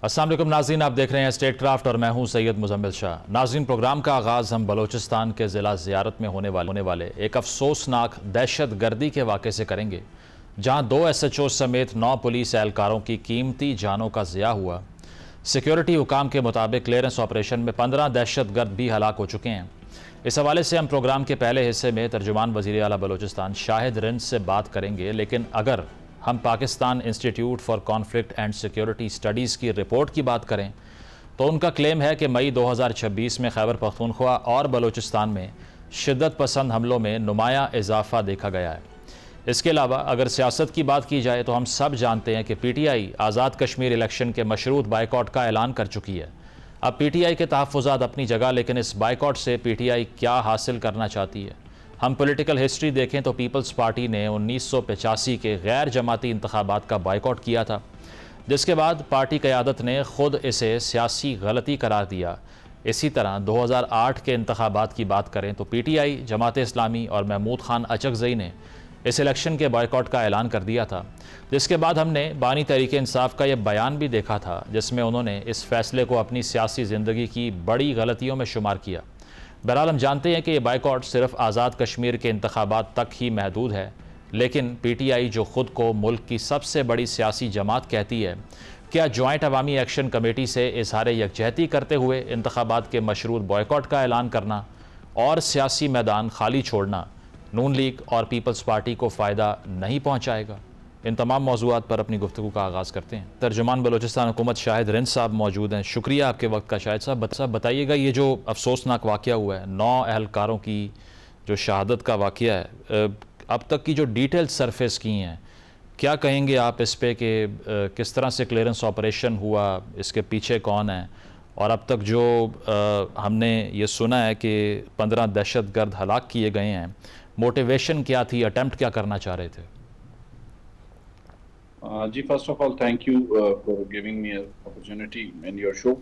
अस्सलाम वालेकुम नाज़रीन, आप देख रहे हैं स्टेट क्राफ्ट और मैं हूं सैयद मुजम्मिल शाह। नाज़रीन, प्रोग्राम का आगाज़ हम बलूचिस्तान के ज़िला ज़ियारत में होने वाले एक अफसोसनाक दहशत गर्दी के वाक़े से करेंगे, जहां 2 SHO समेत 9 पुलिस एहलकारों की कीमती जानों का ज़िया हुआ। सिक्योरिटी हुकाम के मुताबिक क्लियरेंस ऑपरेशन में 15 दहशत गर्द भी हलाक हो चुके हैं। इस हवाले से हम प्रोग्राम के पहले हिस्से में तर्जुमान वज़ीर आला बलूचिस्तान शाहिद रिंद से बात करेंगे, लेकिन अगर हम Pakistan institute for conflict and security studies की रिपोर्ट की बात करें तो उनका क्लेम है कि मई 2026 में खैबर पख्तूनख्वा और बलूचिस्तान में शिद्दत पसंद हमलों में नुमाया इजाफा देखा गया है। इसके अलावा अगर सियासत की बात की जाए तो हम सब जानते हैं कि PTI आज़ाद कश्मीर इलेक्शन के मशरूत बाइकआउट का ऐलान कर चुकी है। अब PTI के तहफ़्फ़ुज़ात अपनी जगह, लेकिन इस बाइकआउट से PTI क्या हासिल करना चाहती है? हम पॉलिटिकल हिस्ट्री देखें तो पीपल्स पार्टी ने 1985 के गैर जमाती इंतखाबात का बाइकआउट किया था, जिसके बाद पार्टी क़यादत ने ख़ुद इसे सियासी गलती करार दिया। इसी तरह 2008 के इंतखाबात की बात करें तो PTI, जमात इस्लामी और महमूद खान अचकज़ई ने इस इलेक्शन के बाइकआउट का ऐलान कर दिया था, जिसके बाद हमने बानी तहरीक इंसाफ का यह बयान भी देखा था, जिसमें उन्होंने इस फैसले को अपनी सियासी ज़िंदगी की बड़ी गलतियों में शुमार किया। बहरहाल हम जानते हैं कि यह बाइकआउट सिर्फ आज़ाद कश्मीर के इंतखाबात तक ही महदूद है, लेकिन PTI जो ख़ुद को मुल्क की सबसे बड़ी सियासी जमात कहती है, क्या जॉइंट अवामी एक्शन कमेटी से इजहार यकजहती करते हुए इंतखाबात के मशरूत बॉयकॉट का ऐलान करना और सियासी मैदान खाली छोड़ना नून लीग और पीपल्स पार्टी को फ़ायदा नहीं पहुँचाएगा? इन तमाम मौज़ूआत पर अपनी गुफ्तगू का आगाज़ करते हैं। तर्जुमान बलूचिस्तान हुकूमत शाहिद रिंद साहब मौजूद हैं। शुक्रिया आपके वक्त का। शाहिद साहब बताइएगा, ये जो अफसोसनाक वाक़या हुआ है, 9 एहलकारों की जो शहादत का वाक़या है, अब तक की जो डिटेल सरफेस की हैं, क्या कहेंगे आप इस पे कि किस तरह से क्लियरेंस ऑपरेशन हुआ, इसके पीछे कौन है, और अब तक जो हमने ये सुना है कि 15 दहशत गर्द हलाक किए गए हैं, मोटिवेशन क्या थी, अटैम्प्ट क्या करना चाह रहे थे? जी, first of all thank you for giving me opportunity in your show.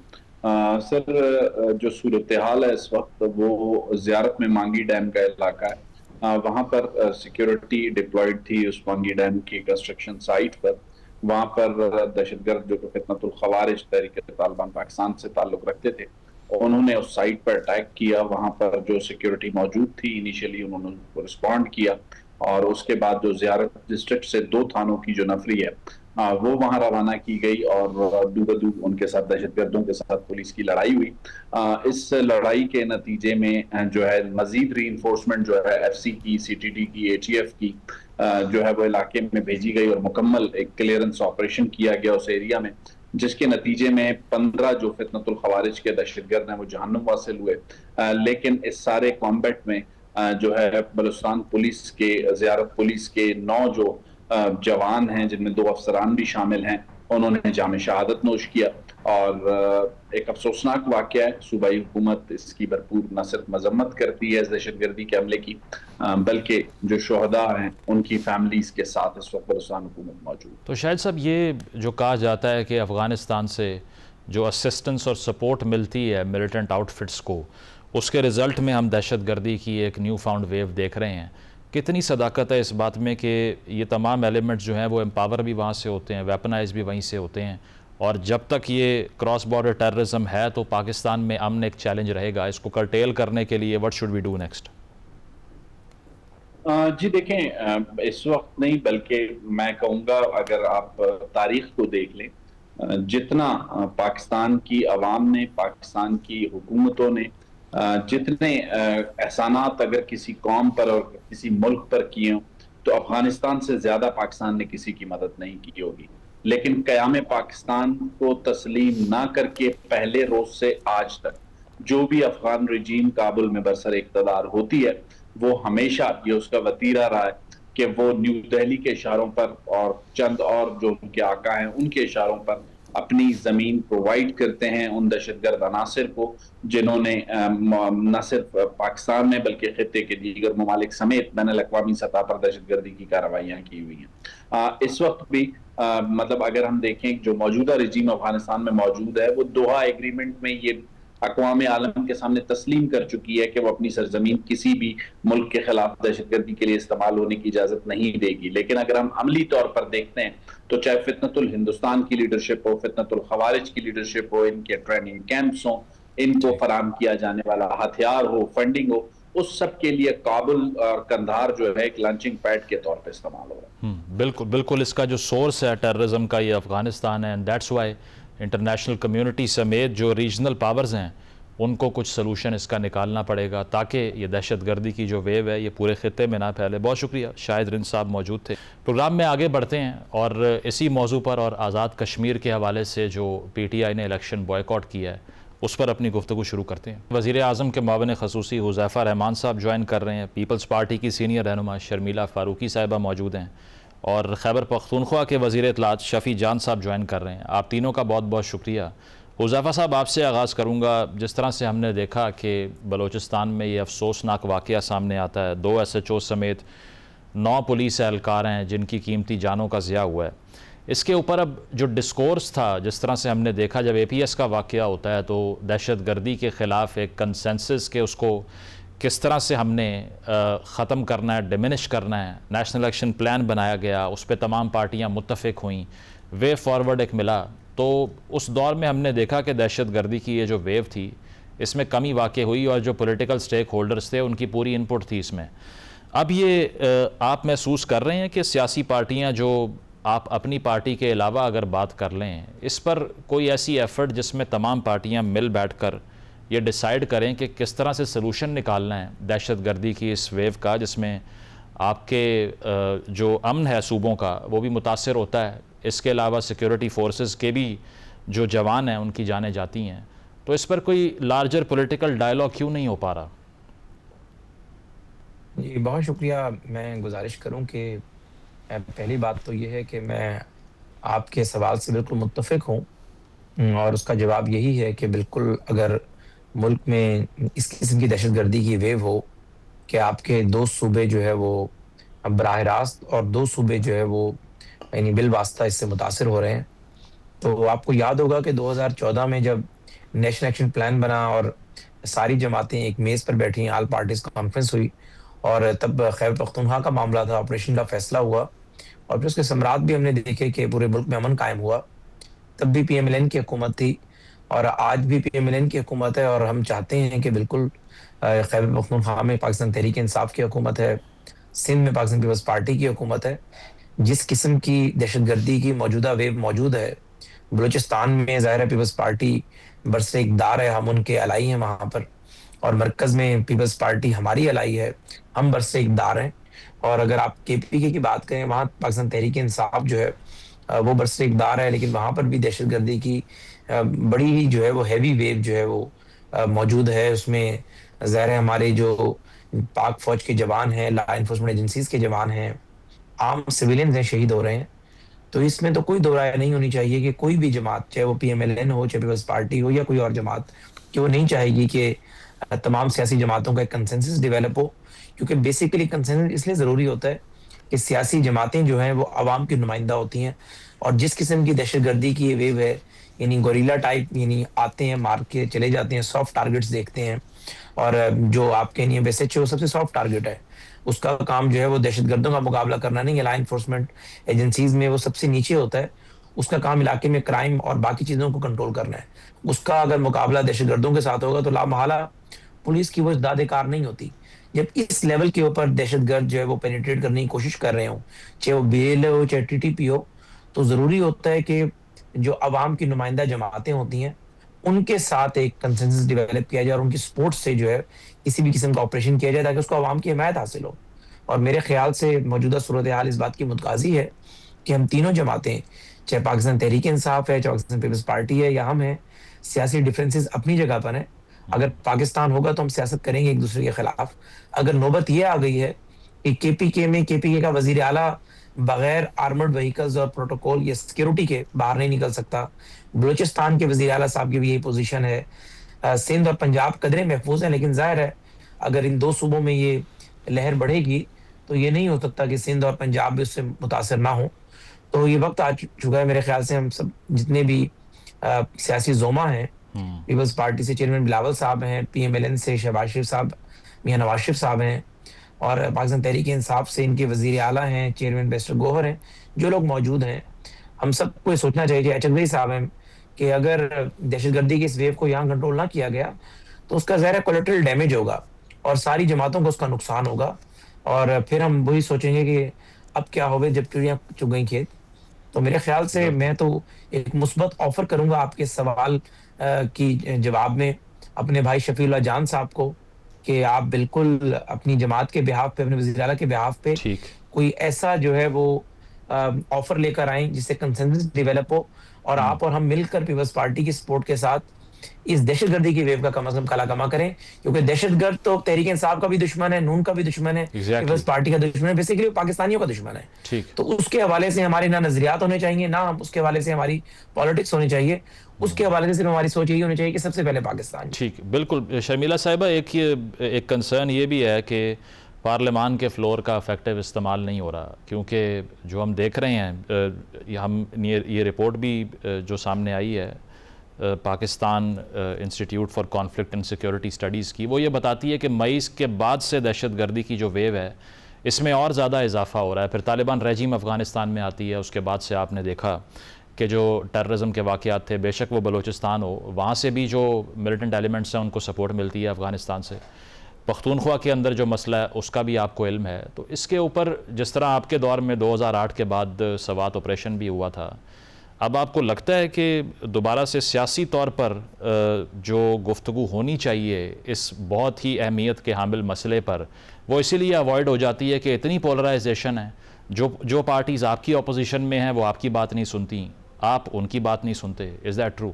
Sir, जो सूरत हाल है इस वक्त वो ज़ियारत में मांगी डैम का इलाका है। वहाँ पर सिक्योरिटी डिप्लॉयड थी उस मांगी डैम की कंस्ट्रक्शन साइट पर। वहाँ पर दहशतगर्द जो फितनतुल खवारिज तहरीक तालिबान पाकिस्तान से ताल्लुक़ रखते थे, उन्होंने उस साइट पर अटैक किया। वहाँ पर जो सिक्योरिटी मौजूद थी इनिशियली उन्होंने रिस्पॉन्ड किया, और उसके बाद जो ज़ियारत डिस्ट्रिक्ट से 2 थानों की जो नफरी है वो वहां रवाना की गई, और दूबदू उनके साथ दहशतगर्दों के साथ पुलिस की लड़ाई हुई। इस लड़ाई के नतीजे में जो है मजीद री इन्फोर्समेंट जो है FC की, CTD की, ATF की जो है वो इलाके में भेजी गई, और मुकम्मल एक क्लियरेंस ऑपरेशन किया गया उस एरिया में, जिसके नतीजे में 15 जो फितनतुल खवारिज के दहशतगर्द हैं वो जहन्नुम वासिल हुए। लेकिन इस सारे कॉम्बैट में जो है बलूचिस्तान पुलिस के, ज़ियारत पुलिस के 9 जो जवान हैं, जिनमें 2 अफसरान भी शामिल हैं, उन्होंने जाम शहादत नोश किया। और एक अफसोसनाक वाक़या है। सूबाई हुकूमत इसकी भरपूर न सिर्फ मजम्मत करती है इस दहशतगर्दी के हमले की, बल्कि जो शोहदा हैं उनकी फैमिलीज़ के साथ इस वक्त बलूचिस्तान हुकूमत मौजूद। तो शायद साहब, ये जो कहा जाता है कि अफ़गानिस्तान से जो असिस्टेंस और सपोर्ट मिलती है मिलिटेंट आउटफिट्स को, उसके रिज़ल्ट में हम दहशतगर्दी की एक न्यू फाउंड वेव देख रहे हैं, कितनी सदाकत है इस बात में कि ये तमाम एलिमेंट्स जो हैं वो एम्पावर भी वहाँ से होते हैं, वेपनाइज भी वहीं से होते हैं, और जब तक ये क्रॉस बॉर्डर टेररिज्म है तो पाकिस्तान में अमन एक चैलेंज रहेगा। इसको कर्टेल करने के लिए what should we do next? जी देखें, इस वक्त नहीं, बल्कि मैं कहूँगा अगर आप तारीख को देख लें, जितना पाकिस्तान की अवाम ने, पाकिस्तान की हुकूमतों ने जितने एहसानात अगर किसी कौम पर और किसी मुल्क पर किए हों, तो अफगानिस्तान से ज्यादा पाकिस्तान ने किसी की मदद नहीं की होगी। लेकिन क़याम पाकिस्तान को तस्लीम ना करके पहले रोज से आज तक जो भी अफगान रजीम काबुल में बरसर इक़्तिदार होती है, वो हमेशा ये उसका वतीरा रहा है कि वो न्यू दिल्ली के इशारों पर और चंद और जो उनके आका हैं उनके इशारों पर अपनी जमीन प्रोवाइड करते हैं उन दहशतगर्द अनासिर को, जिन्होंने न सिर्फ पाकिस्तान में बल्कि खित्ते के दीगर ममालिक समेत बैनुल-अक़वामी सतह पर दहशतगर्दी की कार्रवाइयाँ की हुई हैं। इस वक्त भी मतलब अगर हम देखें जो मौजूदा रजीम अफगानिस्तान में मौजूद है, वो दोहा एग्रीमेंट में ये अक़वाम आलम के सामने तस्लीम कर चुकी है कि वो अपनी सरजमीन किसी भी मुल्क के खिलाफ दहशतगर्दी के लिए इस्तेमाल होने की इजाजत नहीं देगी। लेकिन अगर हम अमली तौर पर देखते हैं तो चाहे फितनतुल हिंदुस्तान की लीडरशिप हो, फितनतुल खवारिज की लीडरशिप हो, इनके ट्रेनिंग कैंप्स हो, इनको फराम किया जाने वाला हथियार हो, फंडिंग हो, उस सब के लिए काबुल और कंधार जो है एक लॉन्चिंग पैड के तौर पर इस्तेमाल हो रहा है। बिल्कुल बिल्कुल, इसका जो सोर्स है टेररिज्म का ये अफगानिस्तान है, and that's why international community समेत जो रीजनल पावर्स हैं उनको कुछ सलूशन इसका निकालना पड़ेगा ताकि ये दहशतगर्दी की जो वेव है ये पूरे ख़ित्ते में ना फैले। बहुत शुक्रिया, शाहिद रिंद साहब मौजूद थे। प्रोग्राम में आगे बढ़ते हैं और इसी मौजू पर और आज़ाद कश्मीर के हवाले से जो PTI ने इलेक्शन बॉयकॉट किया है उस पर अपनी गुफ्तगू शुरू करते हैं। वज़ीर आज़म के मुआविन ख़ुसूसी हुज़ैफ़ा रहमान साहब ज्वाइन कर रहे हैं, पीपल्स पार्टी की सीनियर रहनुमा शर्मिला फ़ारूकी साहिबा मौजूद हैं और खैबर पख्तूनख्वा के वज़ीर इत्तलात शफ़ी जान साहब ज्वाइन कर रहे हैं। आप तीनों का बहुत बहुत शुक्रिया। हुज़ैफ़ा साहब, आपसे आगाज़ करूँगा। जिस तरह से हमने देखा कि बलूचिस्तान में ये अफसोसनाक वाक़या सामने आता है, 2 SHO समेत 9 पुलिस एहलकार हैं जिनकी कीमती जानों का ज़िया हुआ है। इसके ऊपर अब जो डिस्कोर्स था, जिस तरह से हमने देखा जब APS का वाक़या होता है तो दहशतगर्दी के ख़िलाफ़ एक कंसेंसस के उसको किस तरह से हमने ख़त्म करना है, डिमिनिश करना है, नेशनल एक्शन प्लान बनाया गया, उस पर तमाम पार्टियाँ मुत्तफ़िक हुईं, वे फॉरवर्ड एक मिला। तो उस दौर में हमने देखा कि दहशतगर्दी की ये जो वेव थी इसमें कमी वाक़ई हुई और जो पॉलिटिकल स्टेक होल्डर्स थे उनकी पूरी इनपुट थी इसमें। अब ये आप महसूस कर रहे हैं कि सियासी पार्टियाँ जो आप अपनी पार्टी के अलावा अगर बात कर लें, इस पर कोई ऐसी एफ़र्ट जिसमें तमाम पार्टियाँ मिल बैठ कर ये डिसाइड करें कि किस तरह से सलूशन निकालना है दहशतगर्दी की इस वेव का, जिसमें आपके जो अमन है सूबों का वो भी मुतासर होता है, इसके अलावा सिक्योरिटी फोर्सेस के भी जो जवान हैं उनकी जानें जाती हैं। तो इस पर कोई लार्जर पॉलिटिकल डायलॉग क्यों नहीं हो पा रहा? जी, बहुत शुक्रिया। मैं गुजारिश करूं कि पहली बात तो ये है कि मैं आपके सवाल से बिल्कुल मुत्तफ़िक हूं और उसका जवाब यही है कि बिल्कुल अगर मुल्क में इस किस्म की दहशतगर्दी की वेव हो कि आपके 2 सूबे जो है वो बराह रास्त और 2 सूबे जो है वो यानी बिलवास्ता इससे मुतासिर हो रहे हैं। तो आपको याद होगा कि 2014 में जब नेशनल एक्शन प्लान बना और सारी जमातें एक मेज़ पर बैठी, ऑल पार्टीज़ कॉन्फ्रेंस हुई और तब खैबर पख्तूनख्वा का मामला था, ऑपरेशन का फैसला हुआ और फिर उसके समरात भी हमने देखे कि पूरे मुल्क में अमन कायम हुआ। तब भी PMLN की हुकूमत थी और आज भी PMLN की हुकूमत है और हम चाहते हैं कि बिल्कुल खैबर पख्तूनख्वा में पाकिस्तान तहरीक इंसाफ की हुकूमत है, सिंध में पाकिस्तान पीपल्स पार्टी की हुकूमत है। जिस किस्म की दहशतगर्दी की मौजूदा वेव मौजूद है बलूचिस्तान में, ज़ाहिर है पीपल्स पार्टी बरसे इक़्तिदार है, हम उनके अलाई हैं वहाँ पर, और मरकज़ में पीपल्स पार्टी हमारी अलाई है, हम बरसे इक़्तिदार हैं। और अगर आप KPK की बात करें, वहाँ पाकिस्तान तहरीक इंसाफ जो है वो बरसे इक़्तिदार है, लेकिन वहाँ पर भी दहशतगर्दी की बड़ी ही जो है वो हैवी वेव जो है वो मौजूद है। उसमें ज़ाहिर है हमारे जो पाक फ़ौज के जवान हैं, लॉ एनफोर्समेंट एजेंसीज़ के जवान हैं, आम सिविलियंस हैं, शहीद हो रहे हैं। तो इसमें तो कोई दो राय नहीं होनी चाहिए कि कोई भी जमात, चाहे वो PMLN हो, चाहे पीपल्स पार्टी हो या कोई और जमात, कि वो नहीं चाहेगी कि तमाम सियासी जमातों का एक कंसेंसस डेवलप हो, क्योंकि बेसिकली कंसेंसस इसलिए ज़रूरी होता है कि सियासी जमातें जो हैं वो आवाम की नुमाइंदा होती हैं और जिस किस्म की दहशतगर्दी की ये वेव है, यानी गोरिल्ला टाइप, यानी आते हैं, मार के चले जाते हैं, सॉफ्ट टारगेट्स देखते हैं और जो आपके नहीं SHO सबसे सॉफ्ट टारगेट है, उसका काम जो है वो दहशतगर्दों का मुकाबला करना नहीं है। लॉ एनफोर्समेंट एजेंसीज में वो सबसे नीचे होता है, उसका काम इलाके में क्राइम और बाकी चीज़ों को कंट्रोल करना है। उसका अगर मुकाबला दहशतगर्दों के साथ होगा तो लामहला पुलिस की वो इस्दाद कार नहीं होती। जब इस लेवल के ऊपर दहशतगर्द जो है वो पेनिट्रेट करने की कोशिश कर रहे हो, चाहे वो BL हो चाहे TTP हो, तो ज़रूरी होता है कि जो अवाम की नुमाइंदा जमातें होती हैं उनके साथ एक कंसेंसस डेवलप किया जाए और उनकी सपोर्ट से जो है किसी भी किस्म का ऑपरेशन किया जाए ताकि उसको अवाम की हिमायत हासिल हो। और मेरे ख्याल से मौजूदा सूरत हाल इस बात की मुतकाज़ी है कि हम तीनों जमातें, चाहे पाकिस्तान तहरीक इंसाफ है, चाहे पाकिस्तान पीपल्स पार्टी है या हम हैं, सियासी डिफरेंसेस अपनी जगह पर हैं। अगर पाकिस्तान होगा तो हम सियासत करेंगे एक दूसरे के खिलाफ। अगर नौबत ये आ गई है कि KPK में KPK का वजीर आला बगैर आर्मर्ड व्हीकल्स और प्रोटोकॉल या सिक्योरिटी के बाहर नहीं निकल सकता, बलूचिस्तान के वजीर आला साहब की भी यही पोजीशन है, सिंध और पंजाब कदरे महफूज है, लेकिन जाहिर है अगर इन 2 सूबों में ये लहर बढ़ेगी तो ये नहीं हो सकता कि सिंध और पंजाब भी उससे मुतासर ना हो। तो ये वक्त आ चुका है मेरे ख्याल से, हम सब जितने भी सियासी जोमा हैं पीपल्स पार्टी से चेयरमैन बिलावल साहब हैं, PMLN से शहबाज शरीफ साहब, मियां नवाज शरीफ साहब हैं, और पाकिस्तान तहरीक इंसाफ से इनके वजीर आला हैं, चेयरमैन बैरिस्टर गौहर हैं। जो लोग मौजूद हैं, हम सबको ये सोचना चाहिए, अचकजई साहब हैं, कि अगर दहशतगर्दी की इस वेव को यहाँ कंट्रोल ना किया गया तो उसका ज़ाहिर कोलेटरल डैमेज होगा और सारी जमातों को उसका नुकसान होगा, और फिर हम वही सोचेंगे कि अब क्या होगा जब चिड़ियाँ चुग गई खेत। तो मेरे ख्याल से मैं तो एक मुस्बत ऑफर करूंगा आपके सवाल की जवाब में अपने भाई शफीउल्लाह जान साहब को, कि आप बिल्कुल अपनी जमात के बिहाफ पे, अपने वज़ीर आला के बिहाफ पे ठीक। कोई ऐसा जो है वो ऑफर लेकर आए जिससे कंसेंसस डेवलप हो, और आप और हम मिलकर पीपल्स पार्टी की सपोर्ट के साथ इस दहशतगर्दी की वेव का कम से कम काला कमा करें, क्योंकि दहशतगर्द तो तहरीक इंसाफ का भी दुश्मन है, नून का भी दुश्मन है, पीपल्स पार्टी का दुश्मन है, बेसिकली पाकिस्तानियों का दुश्मन है। ठीक। तो उसके हवाले से हमारे ना नजरियात होने चाहिए, ना उसके हवाले से हमारी पॉलिटिक्स होनी चाहिए, उसके हवाले से सिर्फ हमारी सोच यही होनी चाहिए कि सबसे पहले पाकिस्तान। ठीक, बिल्कुल शर्मिला साहिबा, एक कंसर्न ये भी है कि पार्लियामान के फ्लोर का इफेक्टिव इस्तेमाल नहीं हो रहा, क्योंकि जो हम देख रहे हैं, ये रिपोर्ट भी जो सामने आई है Pakistan institute for conflict and security studies की, वो ये बताती है कि मई के बाद से दहशतगर्दी की जो वेव है इसमें और ज़्यादा इजाफा हो रहा है। फिर तालिबान रेजिम अफ़गानिस्तान में आती है, उसके बाद से आपने देखा कि जो टेररिज्म के वाक़यात थे, बेशक वो बलूचिस्तान हो, वहाँ से भी जो मिलिटेंट एलिमेंट्स हैं उनको सपोर्ट मिलती है अफ़गानिस्तान से। पख्तूनख्वा के अंदर जो मसला है उसका भी आपको इल्म है। तो इसके ऊपर जिस तरह आपके दौर में 2008 के बाद सवात ऑपरेशन भी हुआ था, अब आपको लगता है कि दोबारा से सियासी तौर पर जो गुफ्तगू होनी चाहिए इस बहुत ही अहमियत के हामिल मसले पर, वो इसीलिए अवॉइड हो जाती है कि इतनी पोलराइजेशन है, जो पार्टीज़ आपकी अपोजिशन में हैं वो आपकी बात नहीं सुनती, आप उनकी बात नहीं सुनते। Is that true?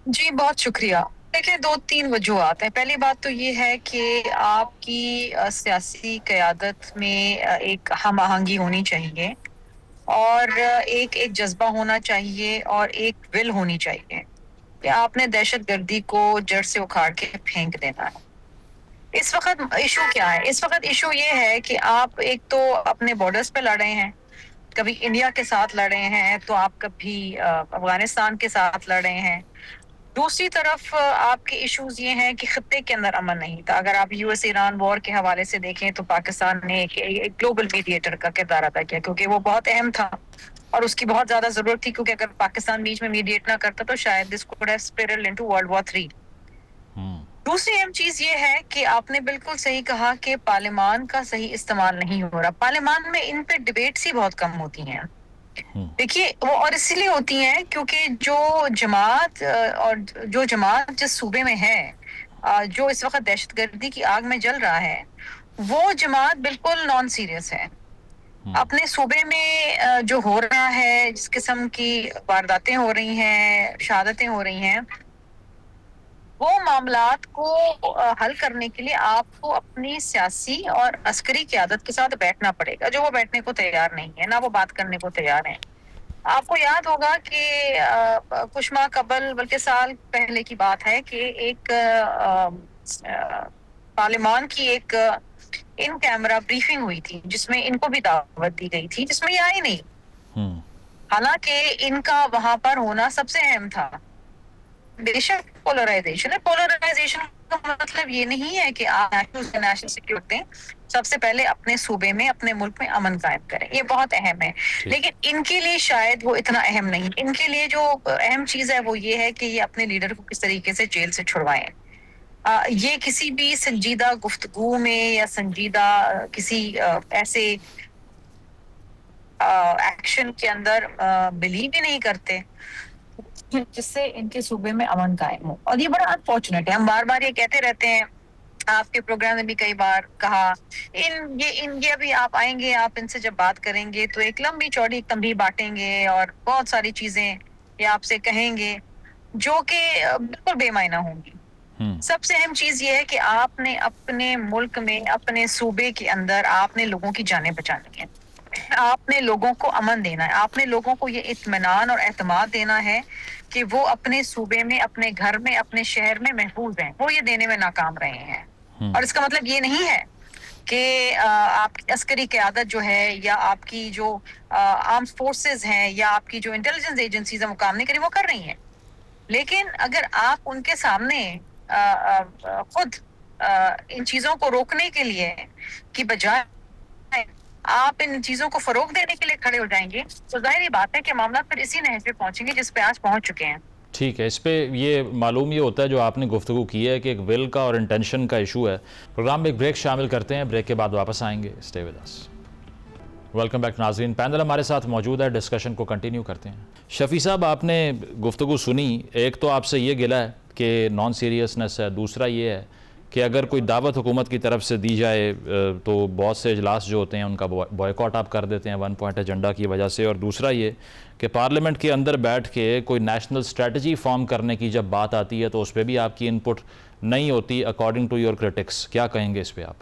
जी, बहुत शुक्रिया। देखिए, 2-3 वजूहात हैं। पहली बात तो ये है कि आपकी सियासी क़यादत में एक हम आहंगी होनी चाहिए, और एक जज्बा होना चाहिए, और एक विल होनी चाहिए कि आपने दहशतगर्दी को जड़ से उखाड़ के फेंक देना है। इस वक्त इशू क्या है? इस वक्त इशू ये है कि आप एक तो अपने बॉर्डर्स पे लड़ रहे हैं, कभी इंडिया के साथ लड़ रहे हैं, तो आप कभी अफगानिस्तान के साथ लड़ रहे हैं। दूसरी तरफ आपके इश्यूज ये हैं कि खत्ते के अंदर अमन नहीं था। अगर आप US ईरान वॉर के हवाले से देखें तो पाकिस्तान ने एक ग्लोबल मीडिएटर का किरदार अदा किया, क्योंकि वो बहुत अहम था और उसकी बहुत ज्यादा जरूरत थी, क्योंकि अगर पाकिस्तान बीच में मीडिएट ना करता तो शायद this could have spiralled into world war 3। दूसरी अहम चीज ये है कि आपने बिल्कुल सही कहा कि पार्लियामान का सही इस्तेमाल नहीं हो रहा। पार्लियामान में इन पे डिबेट्स ही बहुत कम होती हैं। देखिए, वो और इसलिए होती हैं क्योंकि जो जमात जिस सूबे में है, जो इस वक्त दहशतगर्दी की आग में जल रहा है, वो जमात बिल्कुल नॉन सीरियस है। अपने सूबे में जो हो रहा है, जिस किस्म की वारदातें हो रही हैं, शहादतें हो रही हैं, वो मामलात को हल करने के लिए आपको अपनी सियासी और अस्करी क़यादत के साथ बैठना पड़ेगा, जो वो बैठने को तैयार नहीं है, ना वो बात करने को तैयार है। आपको याद होगा कि कुछ माह कबल, बल्कि साल पहले की बात है, कि एक पार्लियामान की एक इन कैमरा ब्रीफिंग हुई थी, जिसमें इनको भी दावत दी गई थी, जिसमें ये आई नहीं। हालांकि इनका वहां पर होना सबसे अहम था। बेशक पोलराइजेशन है, पोलराइजेशन का मतलब ये नहीं है कि आप नेशनल सिक्योरिटी सबसे पहले अपने सूबे में, अपने मुल्क में अमन कायम करें, ये बहुत अहम है, लेकिन इनके लिए शायद वो इतना अहम नहीं। इनके लिए जो अहम चीज है वो ये है कि ये अपने लीडर को किस तरीके से जेल से छुड़वाएं। ये किसी भी संजीदा गुफ्तगू में या संजीदा किसी ऐसे एक्शन के अंदर बिलीव ही नहीं करते जिससे इनके सूबे में अमन कायम हो, और ये बड़ा अनफॉर्चुनेट है। हम बार बार ये कहते रहते हैं, आपके प्रोग्राम में भी कई बार कहा, ये अभी आप आएंगे, आप इनसे जब बात करेंगे तो एक लंबी चौड़ी तंबीह बांटेंगे और बहुत सारी चीजें ये आपसे कहेंगे जो कि बिल्कुल बेमायना होंगी। सबसे अहम चीज ये है कि आपने अपने मुल्क में, अपने सूबे के अंदर आपने लोगों की जानें बचानी है, आपने लोगों को अमन देना है, आपने लोगों को ये इत्मीनान और एतमाद देना है कि वो अपने सूबे में, अपने घर में, अपने शहर में महफूज हैं। वो ये देने में नाकाम रहे हैं। और इसका मतलब ये नहीं है कि आपकी अस्करी क़यादत जो है, या आपकी जो आर्म्ड फोर्सेस हैं, या आपकी जो इंटेलिजेंस एजेंसीज हैं, वो काम नहीं करी, वो कर रही हैं। लेकिन अगर आप उनके सामने खुद इन चीजों को रोकने के लिए की बजाय आप इन चीजों को फरोग देने के लिए खड़े हो जाएंगे, तो जाहिर ही बात है कि मामला फिर इसी नहज पे पहुंचेंगे जिस पे आज पहुंच चुके हैं। ठीक है, इस पे ये मालूम ये होता है जो आपने गुफ्तगू की है कि एक विल का और इंटेंशन का इशू है। प्रोग्राम में एक ब्रेक शामिल करते हैं, ब्रेक के बाद वापस आएंगे। Stay with us. Welcome back नाज़रीन, पैनल हमारे साथ मौजूद है, डिस्कशन को कंटिन्यू करते हैं। शफी साहब, आपने गुफ्तगू सुनी, एक तो आपसे ये गिला है कि नॉन सीरियसनेस है, दूसरा ये है कि अगर कोई दावत हुकूमत की तरफ से दी जाए तो बहुत से इजलास जो होते हैं उनका बॉयकॉट आप कर देते हैं 1 पॉइंट एजेंडा की वजह से, और दूसरा ये कि पार्लियामेंट के अंदर बैठ के कोई नेशनल स्ट्रेटजी फॉर्म करने की जब बात आती है तो उस पर भी आपकी इनपुट नहीं होती अकॉर्डिंग टू योर क्रिटिक्स। क्या कहेंगे इस पर आप?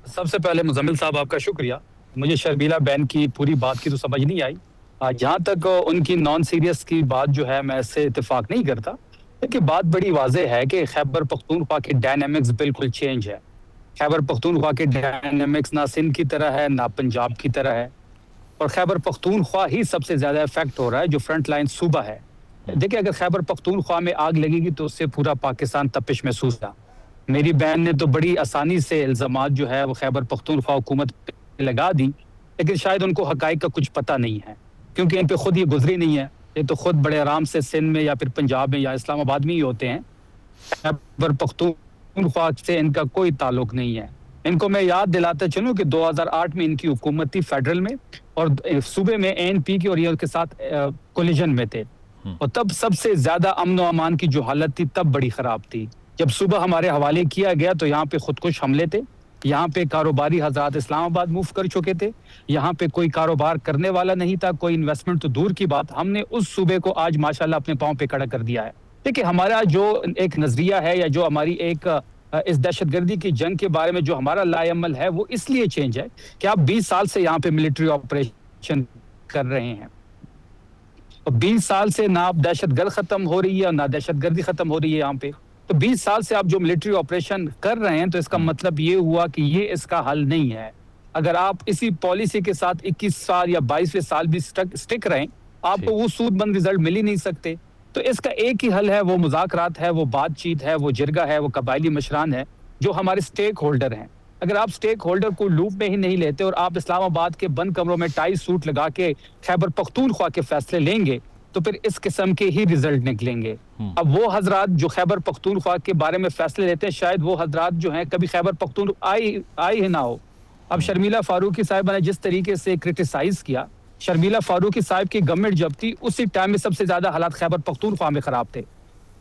सबसे पहले मुजम्मिल साहब आपका शुक्रिया। मुझे शर्मिला बहन की पूरी बात की तो समझ नहीं आई। जहाँ तक उनकी नॉन सीरियस की बात जो है, मैं इससे इत्तेफाक नहीं करता, लेकिन बात बड़ी वाज़ेह है कि खैबर पख्तूनख्वा के डायनामिक्स बिल्कुल चेंज है। खैबर पख्तूनख्वा के डायनामिक्स ना सिंध की तरह है ना पंजाब की तरह है, और खैबर पख्तूनख्वा ही सबसे ज़्यादा इफेक्ट हो रहा है जो फ्रंट लाइन सूबा है। देखिए, अगर खैबर पख्तूनख्वा में आग लगेगी तो उससे पूरा पाकिस्तान तपिश महसूस होगा। मेरी बहन ने तो बड़ी आसानी से इल्ज़ामात जो है वो खैबर पख्तूनख्वा हुकूमत पे लगा दी, लेकिन शायद उनको हक़ाइक़ का कुछ पता नहीं है, क्योंकि इन पे खुद ये गुजरी नहीं है। ये तो खुद बड़े आराम से सिंध में या फिर पंजाब में या इस्लामाबाद में ही होते हैं। खैबर पख्तूनख्वा से इनका कोई ताल्लुक नहीं है। इनको मैं याद दिलाता चलूं कि 2008 में इनकी हुकूमत थी फेडरल में, और सूबे में ANP की और ये के साथ कोलिजन में थे, और तब सबसे ज्यादा अमन व अमान की जो हालत थी तब बड़ी खराब थी। जब सुबह हमारे हवाले किया गया तो यहाँ पे खुदकुश हमले थे, यहाँ पे कारोबारी हजरात इस्लामाबाद मूव कर चुके थे, यहाँ पे कोई कारोबार करने वाला नहीं था, कोई इन्वेस्टमेंट तो दूर की बात। हमने उस सूबे को आज माशाल्लाह अपने पांव पे खड़ा कर दिया है। देखिए, हमारा जो एक नजरिया है या जो हमारी एक इस दहशतगर्दी की जंग के बारे में जो हमारा लाएअमल है वो इसलिए चेंज है कि आप 20 साल से यहाँ पे मिलिट्री ऑपरेशन कर रहे हैं, और 20 साल से ना आप दहशतगर्द खत्म हो रही है ना दहशतगर्दी खत्म हो रही है यहाँ पे। तो 20 साल से आप जो मिलिट्री ऑपरेशन कर रहे हैं तो इसका मतलब ये हुआ कि ये इसका हल नहीं है। अगर आप इसी पॉलिसी के साथ 21 साल या 22वें साल भी स्टिक रहें, आपको वो सूदमंद रिजल्ट मिल ही नहीं सकते। तो इसका एक ही हल है, वो मुज़ाकरात है, वो बातचीत है, वो जिरगा है, वो कबायली मशरान है, जो हमारे स्टेक होल्डर हैं। अगर आप स्टेक होल्डर को लूप में ही नहीं लेते और आप इस्लामाबाद के बंद कमरों में टाई सूट लगा के खैबर पख्तूनख्वा के फैसले लेंगे तो फिर इस किस्म के ही रिजल्ट निकलेंगे। अब वो हजरात जो खैबर पख्तूनख्वा के बारे में फैसले लेते हैं, शायद वो हजरात जो हैं कभी खैबर पख्तून आई ही ना हो। अब शर्मिला फारूकी साहिबा ने जिस तरीके से क्रिटिसाइज किया, शर्मिला फारूकी साहिब की गवर्नमेंट जब थी उसी टाइम में सबसे ज्यादा हालात खैबर पख्तूनख्वा में खराब थे।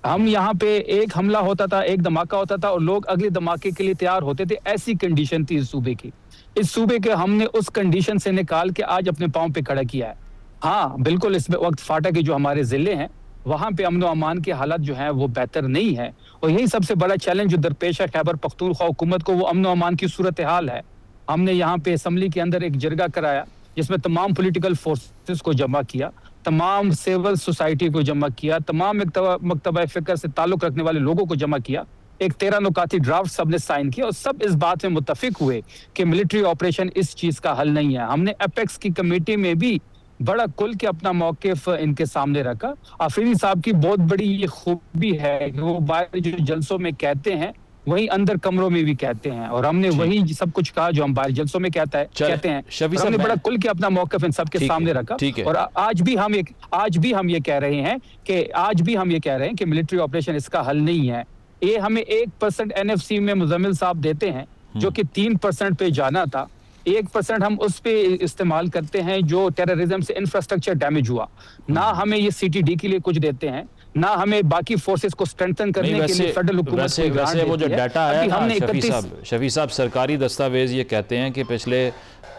हम यहाँ पे एक हमला होता था, एक धमाका होता था और लोग अगले धमाके के लिए तैयार होते थे। ऐसी कंडीशन थी इस सूबे की। इस सूबे के हमने उस कंडीशन से निकाल के आज अपने पांव पे खड़ा किया है। हाँ बिल्कुल, इस वक्त फाटा के जो हमारे जिले हैं वहां पे अमन व अमान की हालत जो है वो बेहतर नहीं है, और यही सबसे बड़ा चैलेंज जो दरपेश है खैबर पख्तूनख्वा हुकूमत को, वो अमन व अमान की सूरत हाल है। हमने यहाँ पे असम्बली के अंदर एक जरगा कराया जिसमें तमाम पॉलिटिकल फोर्सेस को जमा किया, तमाम सिविल सोसाइटी को जमा किया, तमाम मकतबा फिक्र से ताल्लुक रखने वाले लोगों को जमा किया। एक 13 नुकाती ड्राफ्ट सबने साइन किया और सब इस बात में मुत्तफिक हुए कि मिलिट्री ऑपरेशन इस चीज का हल नहीं है। हमने एपेक्स की कमेटी में भी बड़ा खुल के अपना मौक़िफ़ इनके सामने रखा। आफरीदी साहब की बहुत बड़ी ये खूबी है कि वो बाहर जो जलसों में कहते हैं वही अंदर कमरों में भी कहते हैं, और हमने वही सब कुछ कहा जो हम बाहर जलसों में कहते हैं। हमने बड़ा खुल के अपना मौक़िफ़ इन सबके सामने रखा, और आज भी हम ये कह रहे हैं कि मिलिट्री ऑपरेशन इसका हल नहीं है। ये हमें 1% NFC में मुजम्मिल साहब देते हैं जो कि 3% पे जाना था। 1% हम उस पे इस्तेमाल करते हैं जो टेररिज्म से इंफ्रास्ट्रक्चर डैमेज हुआ। ना हमें ये CTD के लिए कुछ देते हैं, ना हमें बाकी फोर्सेस को स्ट्रेंथन करने के लिए फेडरल हुकूमत वैसे वो जो डाटा है ना शफी साहब, सरकारी दस्तावेज ये कहते हैं कि पिछले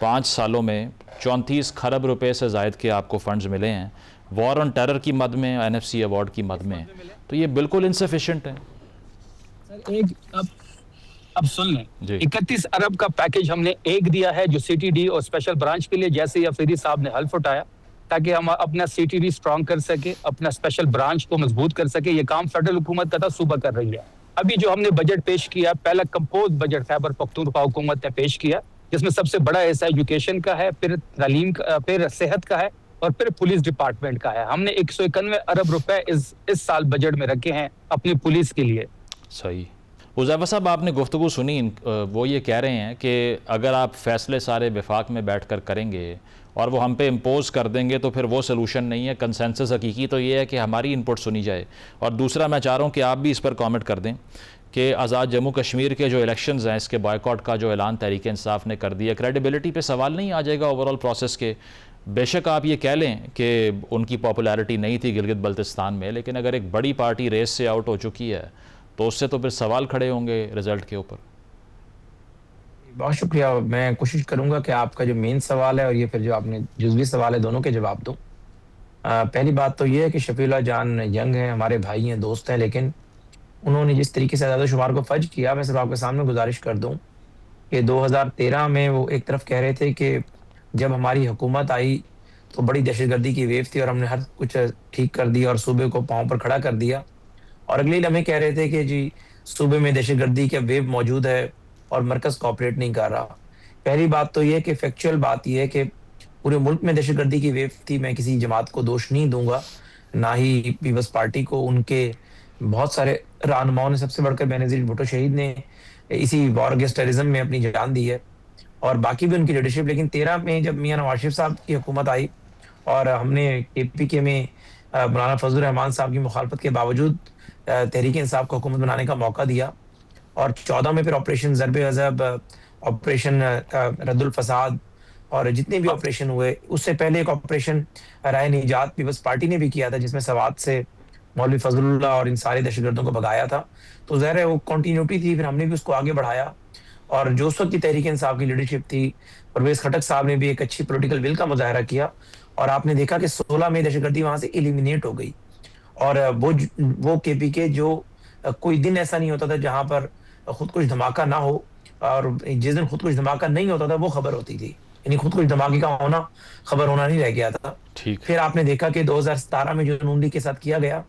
5 सालों में 34 खरब रुपए से जायद के आपको फंड्स मिले हैं वॉर ऑन टेरर की मद में, NFC अवार्ड की मद में। तो ये बिल्कुल इनसफिशिएंट है। अब सुन लें, 31 अरब का पैकेज हमने एक दिया है जो CTD और स्पेशल ब्रांच के लिए, जैसे ही अफरीदी साहब ने हल्फ उठाया, ताकि हम अपना CTD स्ट्रॉन्ग कर सके, अपना स्पेशल ब्रांच को मजबूत कर सके। ये काम फेडरल हुकूमत का था, सूबा कर रही है। अभी जो हमने बजट पेश किया, पहला कंपोज बजट खैबर पख्तूनख्वा हुकूमत ने पेश किया, जिसमें सबसे बड़ा हिस्सा एजुकेशन का है, फिर तालीम का, फिर सेहत का है, और फिर पुलिस डिपार्टमेंट का है। हमने 191 अरब रुपए इस साल बजट में रखे हैं अपनी पुलिस के लिए। सही। हुज़ैफा साहब, आपने गुफ्तगू सुनी, वो ये कह रहे हैं कि अगर आप फैसले सारे वफाक में बैठ कर करेंगे और वो हम पे इम्पोज कर देंगे तो फिर वो सलूशन नहीं है। कंसेंसस हकीकी तो ये है कि हमारी इनपुट सुनी जाए। और दूसरा, मैं चाह रहा हूँ कि आप भी इस पर कमेंट कर दें कि आज़ाद जम्मू कश्मीर के जो इलेक्शंस हैं, इसके बॉयकॉट का जो ऐलान तहरीक इंसाफ ने कर दिया, क्रेडिबिलिटी पे सवाल नहीं आ जाएगा ओवरऑल प्रोसेस के? बेशक आप ये कह लें कि उनकी पॉपुलैरिटी नहीं थी गिलगित बल्तिस्तान में, लेकिन अगर एक बड़ी पार्टी रेस से आउट हो चुकी है तो उससे तो फिर सवाल खड़े होंगे रिजल्ट के ऊपर। बहुत शुक्रिया। मैं कोशिश करूंगा कि आपका जो मेन सवाल है और ये फिर जो आपने जुज़वी सवाल है, दोनों के जवाब दूं। पहली बात तो ये है कि शफीउल्लाह जान यंग हैं, हमारे भाई हैं, दोस्त हैं, लेकिन उन्होंने जिस तरीके से आज़ाद शुमार को फर्ज किया, मैं सिर्फ आपके सामने गुजारिश कर दूं कि 2013 में वो एक तरफ कह रहे थे कि जब हमारी हुकूमत आई तो बड़ी दहशतगर्दी की वेव थी और हमने हर कुछ ठीक कर दिया और सूबे को पांव पर खड़ा कर दिया, और अगले लम्हे कह रहे थे कि जी सूबे में दहशतगर्दी का वेव मौजूद है और मरकज कोऑपरेट नहीं कर रहा। पहली बात तो ये कि फैक्चुअल बात ये है कि पूरे मुल्क में दहशतगर्दी की वेव थी। मैं किसी जमात को दोष नहीं दूंगा, ना ही पीपल्स पार्टी को। उनके बहुत सारे रहनुमाओं ने, सबसे बढ़कर बेनजीर भुट्टो शहीद ने इसी वॉर अगेंस्ट टेररिज्म में अपनी जान दी है, और बाकी भी उनकी लीडरशिप। लेकिन 13 में जब मियां नवाज शरीफ साहब की हुकूमत आई और हमने KPK में मौलाना फजलुर रहमान साहब की मुखालफत के बावजूद तहरीक इंसाफ को हुकूमत बनाने का मौका दिया, और 14 में फिर ऑपरेशन ज़रब-ए-गज़ब, ऑपरेशन रद्दुल फसाद और जितने भी ऑपरेशन हुए, उससे पहले एक ऑपरेशन राय निजात पीपल्स पार्टी ने भी किया था जिसमें सवात से मौलवी फजलुल्लाह और इन सारे दहशतगर्दों को भगाया था। तो ज़ाहिर है वो कंटिन्यूटी थी, फिर हमने भी उसको आगे बढ़ाया। और जो उस वक्त की तहरीक इंसाफ की लीडरशिप थी, परवेज खटक साहब ने भी एक अच्छी पॉलिटिकल विल का मुजाहरा किया, और आपने देखा कि 16 में दहशतगर्दी वहां से एलिमिनेट हो गई। और वो KPK जो कोई दिन ऐसा नहीं होता था जहां पर खुद कुछ धमाका ना हो, और जिस दिन खुद कुछ धमाका नहीं होता था वो खबर होती थी, यानी खुद कुछ धमाके का होना खबर होना नहीं रह गया था। ठीक। फिर आपने देखा कि 2017 में जो नून लीग के साथ किया गया,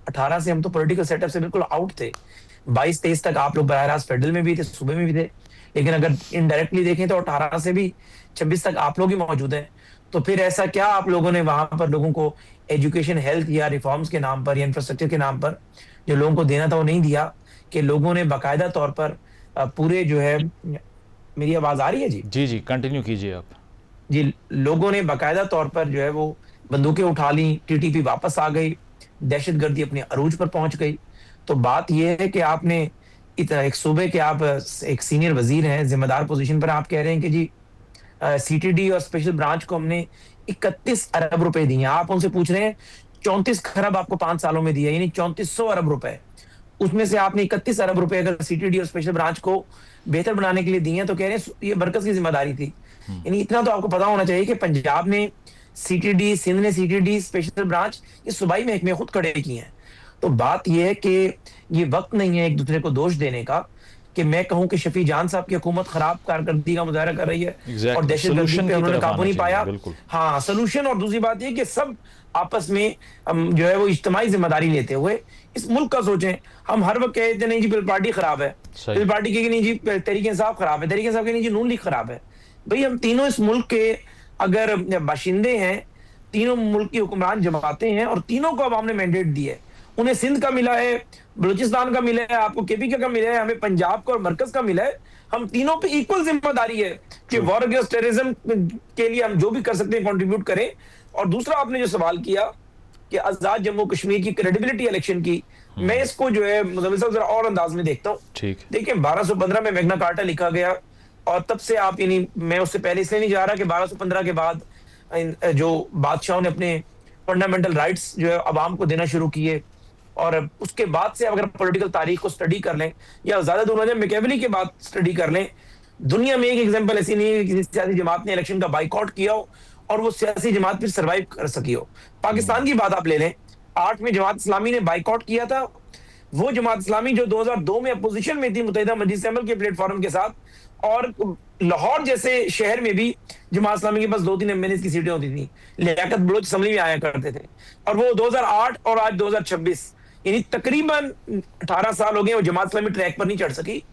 18 से हम तो पॉलिटिकल सेटअप से बिल्कुल आउट थे। 22-23 तक आप लोग बराह रास्त फेडरल में भी थे, सूबे में भी थे, लेकिन अगर इनडायरेक्टली देखें तो 18 से भी 26 तक आप लोग ही मौजूद हैं। तो फिर ऐसा क्या आप लोगों ने वहां पर लोगों को एजुकेशन, हेल्थ या रिफॉर्म्स के नाम पर या इंफ्रास्ट्रक्चर के नाम पर जो लोगों को देना था वो नहीं दिया, कि लोगों ने बाकायदा तौर पर पूरे जो है, मेरी आवाज आ रही है जी? जी जी, कंटिन्यू कीजिए आप जी। लोगों ने बाकायदा तौर पर जो है वो बंदूकें उठा ली, TTP वापस आ गई, दहशतगर्दी अपने अरूज पर पहुंच गई। तो बात यह है कि आपने इतना एक सूबे के, आप एक सीनियर वजीर हैं, जिम्मेदार पोजीशन पर, आप कह रहे हैं कि जी CTD और स्पेशल ब्रांच को हमने 31 अरब रुपए दिए। आप उनसे पूछ रहे हैं 34 खरब आपको 5 सालों में दिया, यानी 3400 अरब रुपए। उसमें से आपने 31 अरब रुपए अगर CTD और स्पेशल ब्रांच को बेहतर बनाने के लिए दिए, तो कह रहे हैं ये मरकज की जिम्मेदारी थी। यानी इतना तो आपको पता होना चाहिए कि पंजाब ने CTD, सिंध ने CTD, स्पेशल ब्रांच, ये सूबाई महकमे खुद खड़े किए हैं। तो बात यह है कि ये वक्त नहीं है एक दूसरे को दोष देने का, कि मैं कहूं कि शफी जान साहब की हुकूमत खराब कारकर्दगी का मुजाहरा कर रही है और दहशतगर्दी पे उन्होंने काबू नहीं पाया। हाँ, सलूशन। और दूसरी बात यह कि सब आपस में जो है वो इज्तिमाई जिम्मेदारी लेते हुए इस मुल्क का सोचें। हम हर वक्त कहते नहीं जी पीपल पार्टी खराब है, पीपल पार्टी कहेगी नहीं जी तहरीक इंसाफ खराब है, तहरीक इंसाफ कहेगी नहीं जी नून लीग खराब है। भाई हम तीनों इस मुल्क के अगर बाशिंदे हैं, तीनों मुल्क की हुक्मरान जमातें हैं, और तीनों को अब हमने मैंडेट दी है। उन्हें सिंध का मिला है, बलूचिस्तान का मिला है, आपको KPK का मिला है, हमें पंजाब का और मरकज का मिला है। हम तीनों पे इक्वल जिम्मेदारी है कि वॉर अगेंस्ट टेररिज्म के लिए हम जो भी कर सकते हैं कंट्रीब्यूट करें। और दूसरा आपने जो सवाल किया कि आजाद जम्मू कश्मीर की क्रेडिबिलिटी इलेक्शन की, मैं इसको जो है मुज़म्मिल साहब जरा और अंदाज में देखता हूँ। देखिए 1215 में मैग्ना कार्टा लिखा गया, और तब से आप, यानी मैं उससे पहले इसलिए नहीं जा रहा कि 1215 के बाद जो बादशाहों ने अपने फंडामेंटल राइट्स जो है अवाम को देना शुरू किए, और उसके बाद से अगर पॉलिटिकल तारीख को स्टडी कर लें या ज्यादा दूर न मैकेवली के बाद स्टडी कर लें, दुनिया में एक एग्जांपल ऐसी नहीं है कि किसी सियासी जमात ने इलेक्शन का बाइकआउट किया हो और वो सियासी जमात फिर सरवाइव कर सकी हो। पाकिस्तान की बात आप ले लें, 8 में जमात इस्लामी ने बाइकआउट किया था। वो जमात इस्लामी जो 2002 में अपोजिशन में थी मुत्तहिदा मजलिस अमल के प्लेटफॉर्म के साथ, और लाहौर जैसे शहर में भी जमात इस्लामी के पास 2-3 MNA की सीटें होती थी, लियाकत बलोच असम्बली में आया करते थे। और वो 2008 और आज 2026, यानी तकरीबन 18 साल हो गए वो जमात इस्लामी ट्रैक पर नहीं चढ़ सकी।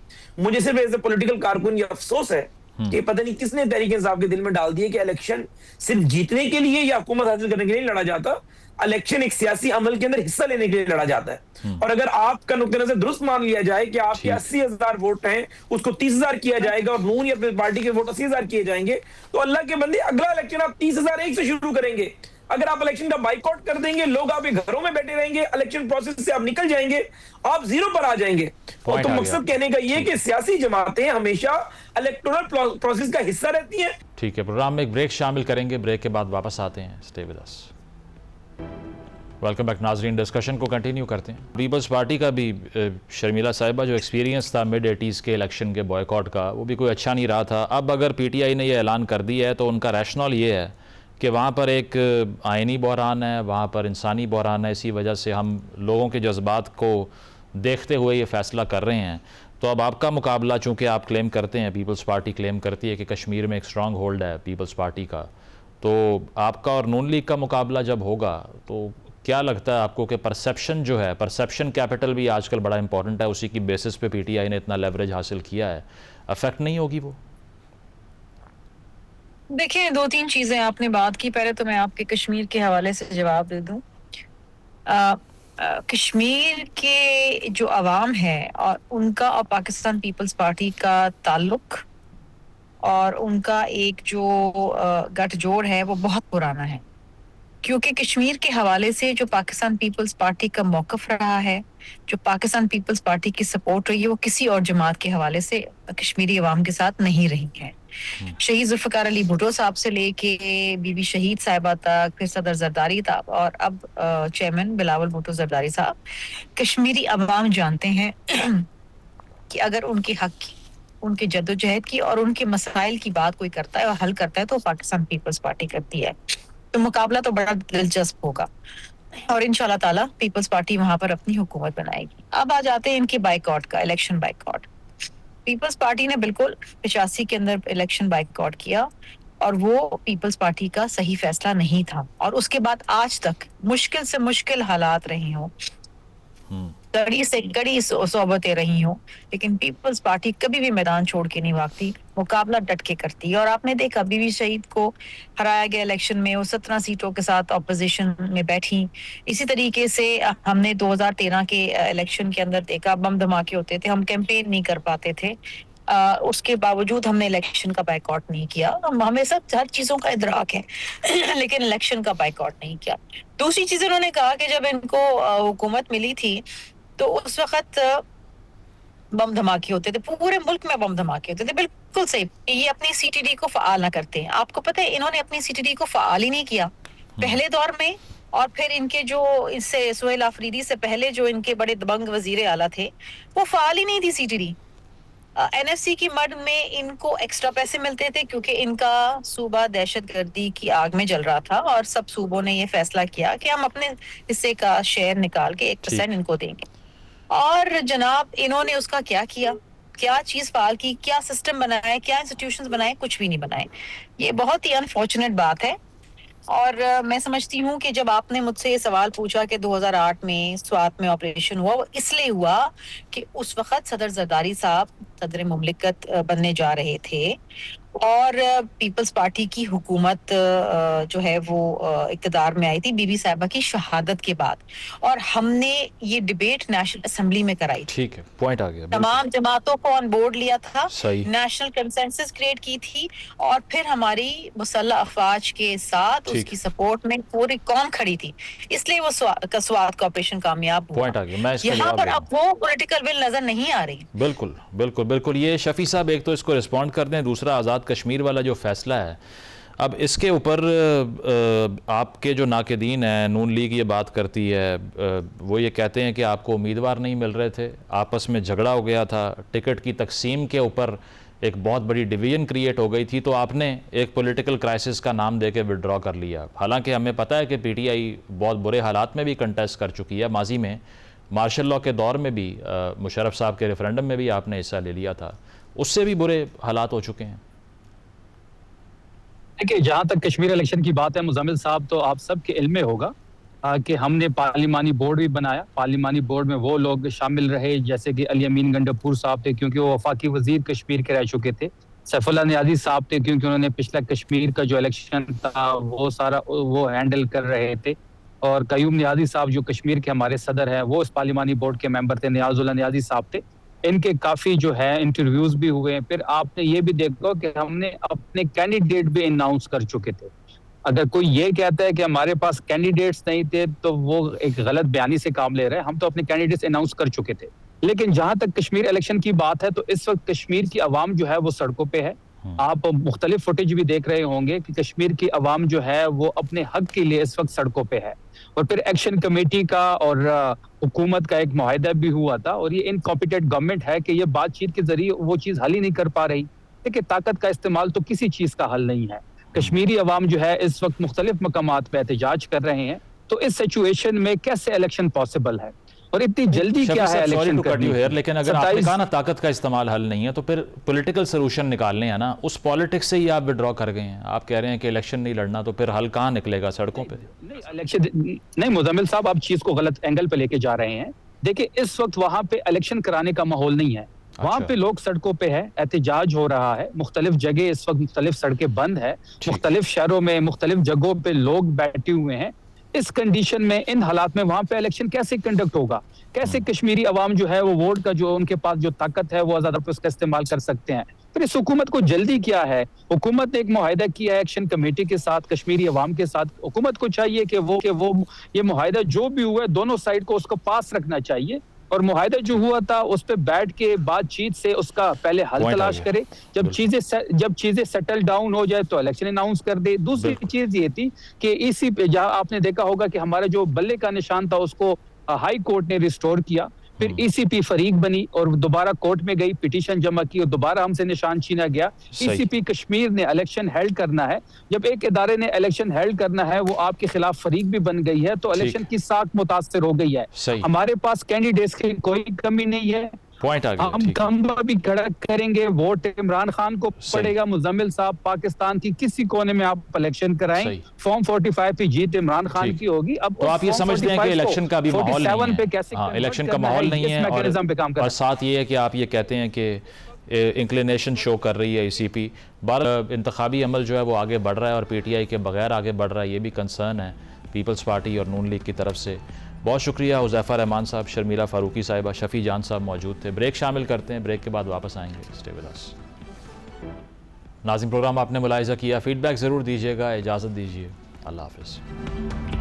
मुझे सिर्फ एज ए पॉलिटिकल कारकुन ये अफसोस है कि पता नहीं किसने तहरीक इंसाफ के दिल में डाल दिया कि इलेक्शन सिर्फ जीतने के लिए या हुकूमत हासिल करने के लिए लड़ा जाता, इलेक्शन एक सियासी अमल के अंदर हिस्सा लेने के लिए लड़ा जाता है। और अगर आपका नुक्ते नजर दुरुस्त मान लिया जाए कि आपके 80,000 वोट हैं, उसको 30,000 किया जाएगा और नून या फिर पार्टी के वोट 80,000 किए जाएंगे, तो अल्लाह के बंदे अगला इलेक्शन आप 30,001 से शुरू करेंगे। अगर आप इलेक्शन का बाइकआउट कर देंगे, लोग आपके घरों में बैठे रहेंगे, इलेक्शन प्रोसेस से आप निकल जाएंगे, आप जीरो पर आ जाएंगे। तो मकसद कहने का ये कि सियासी जमातें हमेशा इलेक्टोरल प्रोसेस का हिस्सा रहती हैं। ठीक है, प्रोग्राम में एक ब्रेक शामिल करेंगे, ब्रेक के बाद वापस आते हैं। Stay with us. Welcome back नाजरीन, डिस्कशन को कंटिन्यू करते हैं। पीपल्स पार्टी का भी शर्मिला साहिबा जो एक्सपीरियंस था मिड 80s के इलेक्शन के बॉयकॉट का, वो भी कोई अच्छा नहीं रहा था। अब अगर PTI ने यह ऐलान कर दिया है तो उनका रैशनल ये है कि वहाँ पर एक आइनी बहरान है, वहाँ पर इंसानी बहरान है, इसी वजह से हम लोगों के जज्बात को देखते हुए ये फ़ैसला कर रहे हैं। तो अब आपका मुकाबला, चूँकि आप क्लेम करते हैं, पीपल्स पार्टी क्लेम करती है कि कश्मीर में एक स्ट्रॉन्ग होल्ड है पीपल्स पार्टी का, तो आपका और नून लीग का मुकाबला जब होगा तो क्या लगता है आपको कि परसेप्शन जो है, परसेप्शन कैपिटल भी आजकल बड़ा इंपॉर्टेंट है, उसी की बेसिस पे PTI ने इतना लेवरेज हासिल किया है, अफेक्ट नहीं होगी वो? देखिए, 2-3 चीजें आपने बात की। पहले तो मैं आपके कश्मीर के हवाले से जवाब दे दूं। कश्मीर के जो अवाम है और उनका और पाकिस्तान पीपल्स पार्टी का ताल्लुक और उनका एक जो गठजोड़ है वो बहुत पुराना है, क्योंकि कश्मीर के हवाले से जो पाकिस्तान पीपल्स पार्टी का मौक़िफ़ रहा है, जो पाकिस्तान पीपल्स पार्टी की सपोर्ट रही है, वो किसी और जमात के हवाले से कश्मीरी अवाम के साथ नहीं रही है। शहीद जुल्फ़िकार अली भुट्टो साहब से लेके बीबी शहीद साहिबा तक, फिर सदर जरदारी तक और अब चेयरमैन बिलावल भुट्टो जरदारी साहब, कश्मीरी अवाम जानते हैं कि अगर उनके हक की, उनके जद्दोजहद की और उनके मसाइल की बात कोई करता है और हल करता है तो पाकिस्तान पीपल्स पार्टी करती है। तो मुकाबला तो बड़ा दिलचस्प होगा और इंशाल्लाह ताला पीपल्स पार्टी वहां पर अपनी हुकूमत बनाएगी। अब आ जाते हैं इनके बाइकआउट का, इलेक्शन बाइकआउट। पीपल्स पार्टी ने बिल्कुल 85 के अंदर इलेक्शन बाइकआउट किया और वो पीपल्स पार्टी का सही फैसला नहीं था और उसके बाद आज तक मुश्किल से मुश्किल हालात रहे हों, कड़ी से कड़ी सोबतें रही हों, लेकिन पीपल्स पार्टी कभी भी मैदान छोड़ के नहीं भागती, मुकाबला डट के करती है। और आपने देखा बीबी शहीद को हराया गया इलेक्शन में, वो 17 सीटों के साथ ऑपोजिशन में बैठी। इसी तरीके से हमने 2013 के इलेक्शन के अंदर देखा, बम धमाके होते थे, हम कैंपेन नहीं कर पाते थे, उसके बावजूद हमने इलेक्शन का बाइकआउट नहीं किया। हमें सब हर चीजों का इदराक है लेकिन इलेक्शन का बाइकआउट नहीं किया। दूसरी चीज उन्होंने कहा कि जब इनको हुकूमत मिली थी तो उस वक्त बम धमाके होते थे, पूरे मुल्क में बम धमाके होते थे। बिल्कुल सही, ये अपनी CTD को फाल ना करते हैं। आपको पता है इन्होंने अपनी CTD को फाल ही नहीं किया पहले दौर में, और फिर इनके जो इससे सुहेल आफरीदी से पहले जो इनके बड़े दबंग वजीर आला थे वो फाल ही नहीं थी CTD। NFC की मद में इनको एक्स्ट्रा पैसे मिलते थे क्योंकि इनका सूबा दहशतगर्दी की आग में जल रहा था और सब सूबों ने ये फैसला किया कि हम अपने हिस्से का शेयर निकाल के 1% इनको देंगे। और जनाब इन्होंने उसका क्या किया, क्या चीज फाल की, क्या सिस्टम बनाए, क्या इंस्टीट्यूशंस बनाए, कुछ भी नहीं बनाए। ये बहुत ही अनफॉर्चुनेट बात है। और मैं समझती हूँ कि जब आपने मुझसे ये सवाल पूछा कि 2008 में स्वात में ऑपरेशन हुआ, वो इसलिए हुआ कि उस वक्त सदर जरदारी साहब सदर मुमलिकत बनने जा रहे थे और पीपल्स पार्टी की हुकूमत जो है वो इक़्तिदार में आई थी बीबी साहिबा की शहादत के बाद, और हमने ये डिबेट नेशनल असेंबली में कराई। ठीक है, पॉइंट आ गया। तमाम जमातों को ऑन बोर्ड लिया था, सही, नेशनल कंसेंसस क्रिएट की थी और फिर हमारी मुसल्लह अफवाज के साथ उसकी सपोर्ट में पूरी कौम खड़ी थी, इसलिए वो स्वात का ऑपरेशन कामयाब हुआ। पॉइंट आ गया। मैं इसका यहाँ पर अब वो पॉलिटिकल विल नजर नहीं आ रही। बिल्कुल बिल्कुल बिल्कुल। ये शफी साहब एक तो इसको रिस्पॉन्ड कर दें, दूसरा आज़ाद कश्मीर वाला जो फैसला है, अब इसके ऊपर आपके जो नाक़दीन हैं, नून लीग ये बात करती है, वो ये कहते हैं कि आपको उम्मीदवार नहीं मिल रहे थे, आपस में झगड़ा हो गया था, टिकट की तकसीम के ऊपर एक बहुत बड़ी डिवीज़न क्रिएट हो गई थी, तो आपने एक पॉलिटिकल क्राइसिस का नाम दे के विड्रॉ कर लिया। हालांकि हमें पता है कि PTI बहुत बुरे हालात में भी कंटेस्ट कर चुकी है, माजी में मार्शल लॉ के दौर में भी, मुशर्रफ साहब के रेफरेंडम में भी आपने हिस्सा ले लिया था, उससे भी बुरे हालात हो चुके हैं। देखिए, जहाँ तक कश्मीर इलेक्शन की बात है मुजम्मिल साहब, तो आप सबके इल्म में होगा कि हमने पार्लिमानी बोर्ड भी बनाया। पार्लिमानी बोर्ड में वो लोग शामिल रहे जैसे कि अली अमीन गंडापुर साहब थे, क्योंकि वो वफाकी वजीर कश्मीर के रह चुके थे। सैफुल्लाह नियाज़ी साहब थे, क्योंकि उन्होंने पिछला कश्मीर का जो इलेक्शन था वो सारा वो हैंडल कर रहे थे। और कयूम नियाज़ी साहब जो कश्मीर के हमारे सदर हैं, वो इस पार्लिमानी बोर्ड के मेंबर थे, नियाज़ुल्लाह नियाज़ी साहब थे। इनके काफ़ी जो है इंटरव्यूज़ भी हुए हैं। फिर आपने ये भी देखा कि हमने अपने कैंडिडेट भी अनाउंस कर चुके थे। अगर कोई ये कहता है कि हमारे पास कैंडिडेट्स नहीं थे, तो वो एक गलत बयानी से काम ले रहे हैं। हम तो अपने कैंडिडेट्स अनाउंस कर चुके थे। लेकिन जहां तक कश्मीर इलेक्शन की बात है, तो इस वक्त कश्मीर की आवाम जो है वो सड़कों पे है। आप मुख्तलिफ फुटेज भी देख रहे होंगे कि कश्मीर की आवाम जो है वो अपने हक के लिए इस वक्त सड़कों पे है। और फिर एक्शन कमेटी का और हुकूमत का एक मुआहदा भी हुआ था, और ये इनकॉम्पिटेंट गवर्नमेंट है कि ये बातचीत के जरिए वो चीज़ हल ही नहीं कर पा रही। देखिए, ताकत का इस्तेमाल तो किसी चीज़ का हल नहीं है। कश्मीरी अवाम जो है इस वक्त मुख्तलिफ मकामात पे एहतजाज कर रहे हैं, तो इस सिचुएशन में कैसे इलेक्शन पॉसिबल है और इतनी जल्दी क्या है इलेक्शन करने की? लेकिन अगर आपने कहा ना ताकत का इस्तेमाल हल नहीं है, तो फिर पॉलिटिकल सोल्यूशन निकालने हैं ना, उस पॉलिटिक्स से ही आप विड्रॉ कर गए हैं। आप कह रहे हैं कि इलेक्शन नहीं लड़ना, तो फिर हल कहाँ निकलेगा? सड़कों पे नहीं, इलेक्शन नहीं। मुजम्मिल साहब, आप चीज को गलत एंगल पे लेके जा रहे हैं। देखिए, इस वक्त वहां पे इलेक्शन कराने का माहौल नहीं है। वहां पे लोग सड़कों पे है, एहतजाज हो रहा है। मुख्तलिफ जगह इस वक्त मुख्तलिफ सड़कें बंद है, मुख्तलिफ शहरों में मुख्तलिफ जगहों पे लोग बैठे हुए हैं। इस कंडीशन में, इन हालात में वहां पे इलेक्शन कैसे कंडक्ट होगा? कैसे कश्मीरी अवाम जो है वो वोट का जो उनके पास जो ताकत है वो आजाद उसका इस्तेमाल कर सकते हैं? फिर इस हुकूमत को जल्दी क्या है? हुकूमत ने एक मुआहिदा किया है एक्शन कमेटी के साथ, कश्मीरी अवाम के साथ। हुकूमत को चाहिए कि वो ये मुआहिदा जो भी हुआ है, दोनों साइड को उसको पास रखना चाहिए, और मुआहिदा जो हुआ था उस पर बैठ के बातचीत से उसका पहले हल तलाश करे। जब चीजें सेटल डाउन हो जाए तो इलेक्शन अनाउंस कर दे। दूसरी चीज ये थी कि इसी पे जहां आपने देखा होगा कि हमारा जो बल्ले का निशान था उसको हाई कोर्ट ने रिस्टोर किया। फिर ईसीपी फरीक बनी और दोबारा कोर्ट में गई, पिटीशन जमा की और दोबारा हमसे निशान छीना गया। ईसीपी कश्मीर ने इलेक्शन हेल्ड करना है। जब एक इदारे ने इलेक्शन हेल्ड करना है, वो आपके खिलाफ फरीक भी बन गई है, तो इलेक्शन की साख मुतासर हो गई है। हमारे पास कैंडिडेट्स की कोई कमी नहीं है। पॉइंट आ गया। हम खंबा भी खड़ा करेंगे, वोट इमरान खान को पड़ेगा। मुजम्मिल साहब, पाकिस्तान की किसी कोने में आप इलेक्शन कराएं, फॉर्म 45 पे जीत इमरान खान की होगी। अब तो आप ये समझते हैं कि इलेक्शन का भी माहौल नहीं है, इलेक्शन का माहौल नहीं है, और साथ ये है कि आप ये कहते हैं कि इंक्लिनेशन शो कर रही है ईसीपी। बार इंतखाबी अमल जो है वो आगे बढ़ रहा है और पीटीआई के बगैर आगे बढ़ रहा है, ये भी कंसर्न है पीपल्स पार्टी और नून लीग की तरफ से। बहुत शुक्रिया हुज़ैफ़ा रहमान साहब, शर्मिला फ़ारूकी साहिबा, शफ़ी जान साहब मौजूद थे। ब्रेक शामिल करते हैं, ब्रेक के बाद वापस आएंगे। Stay with us. नाज़रीन, प्रोग्राम आपने मुलाहिज़ा किया, फ़ीडबैक ज़रूर दीजिएगा। इजाज़त दीजिए, अल्लाह हाफ़िज़।